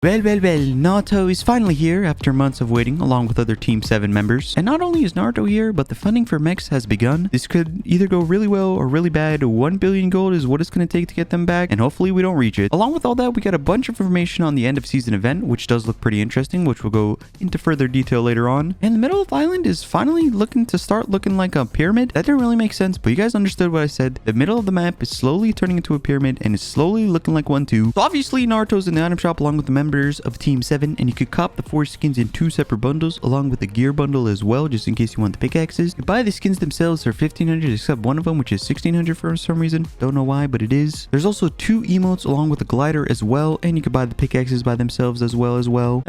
Well, Naruto is finally here after months of waiting along with other Team 7 members. And not only is Naruto here, but the funding for mechs has begun. This could either go really well or really bad. 1 billion gold is what it's going to take to get them back, and hopefully we don't reach it. Along with all that, we got a bunch of information on the end of season event, which does look pretty interesting, which we'll go into further detail later on. And the middle of the island is finally looking to start looking like a pyramid. That didn't really make sense, but you guys understood what I said. The middle of the map is slowly turning into a pyramid and is slowly looking like one too. So obviously Naruto's in the item shop along with the members of Team 7, and you could cop the 4 skins in 2 separate bundles along with the gear bundle as well, just in case you want the pickaxes. You buy the skins themselves for 1500 except one of them, which is 1600 for some reason. Don't know why, but it is. There's also 2 emotes along with the glider as well, and you could buy the pickaxes by themselves as well. Along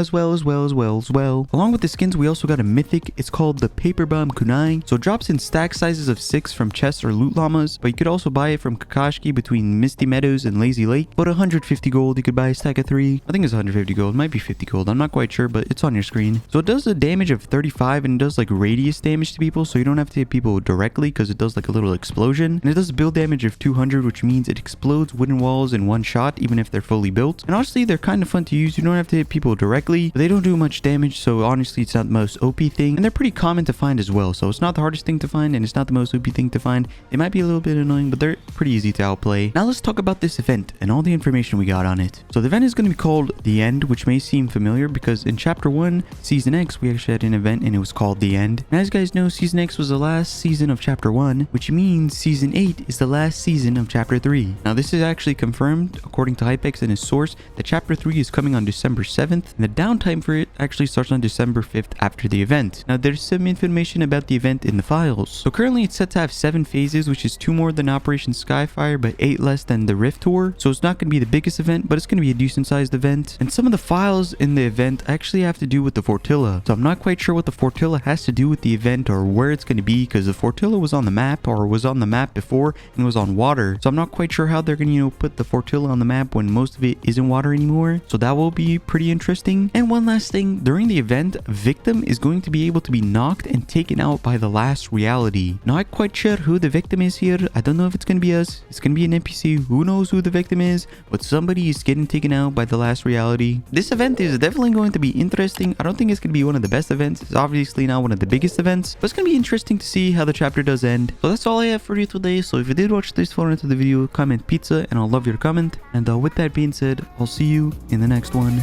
with the skins, we also got a mythic. It's called the Paper Bomb Kunai. So it drops in stack sizes of 6 from chests or loot llamas, but you could also buy it from Kakashi between Misty Meadows and Lazy Lake. But 150 gold, you could buy a stack of 3. I think it's 150 gold. It might be 50 gold. I'm not quite sure, but it's on your screen. So it does a damage of 35 and it does like radius damage to people, so you don't have to hit people directly because it does like a little explosion. And it does build damage of 200, which means it explodes wooden walls in one shot, even if they're fully built. And honestly, they're kind of fun to use. You don't have to hit people directly, but they don't do much damage, so honestly, it's not the most OP thing. And they're pretty common to find as well, so it's not the hardest thing to find and it's not the most OP thing to find. It might be a little bit annoying, but they're pretty easy to outplay. Now let's talk about this event and all the information we got on it. So the event is going to be called The End, which may seem familiar because in chapter 1 season X we actually had an event and it was called The End. And as you guys know, season X was the last season of chapter 1, which means season 8 is the last season of chapter 3. Now this is actually confirmed according to Hypex and his source that chapter 3 is coming on December 7th, and the downtime for it actually starts on December 5th after the event. Now there's some information about the event in the files. So currently it's set to have 7 phases, which is 2 more than Operation Skyfire but 8 less than the Rift Tour. So it's not going to be the biggest event, but it's going to be a decent sized event. And some of the files in the event actually have to do with the Fortilla. So I'm not quite sure what the Fortilla has to do with the event or where it's going to be, because the Fortilla was on the map or was on the map before and was on water. So I'm not quite sure how they're going to, put the Fortilla on the map when most of it isn't water anymore. So that will be pretty interesting. And one last thing, during the event, Victim is going to be able to be knocked and taken out by the last reality. Not quite sure who the victim is here. I don't know if it's going to be us. It's going to be an NPC. Who knows who the victim is? But somebody is getting taken out by the last reality. This event is definitely going to be interesting. I don't think it's going to be one of the best events. It's obviously not one of the biggest events, but it's going to be interesting to see how the chapter does end. So that's all I have for you today. So if you did watch this far into the video, comment pizza and I'll love your comment. And with that being said, I'll see you in the next one.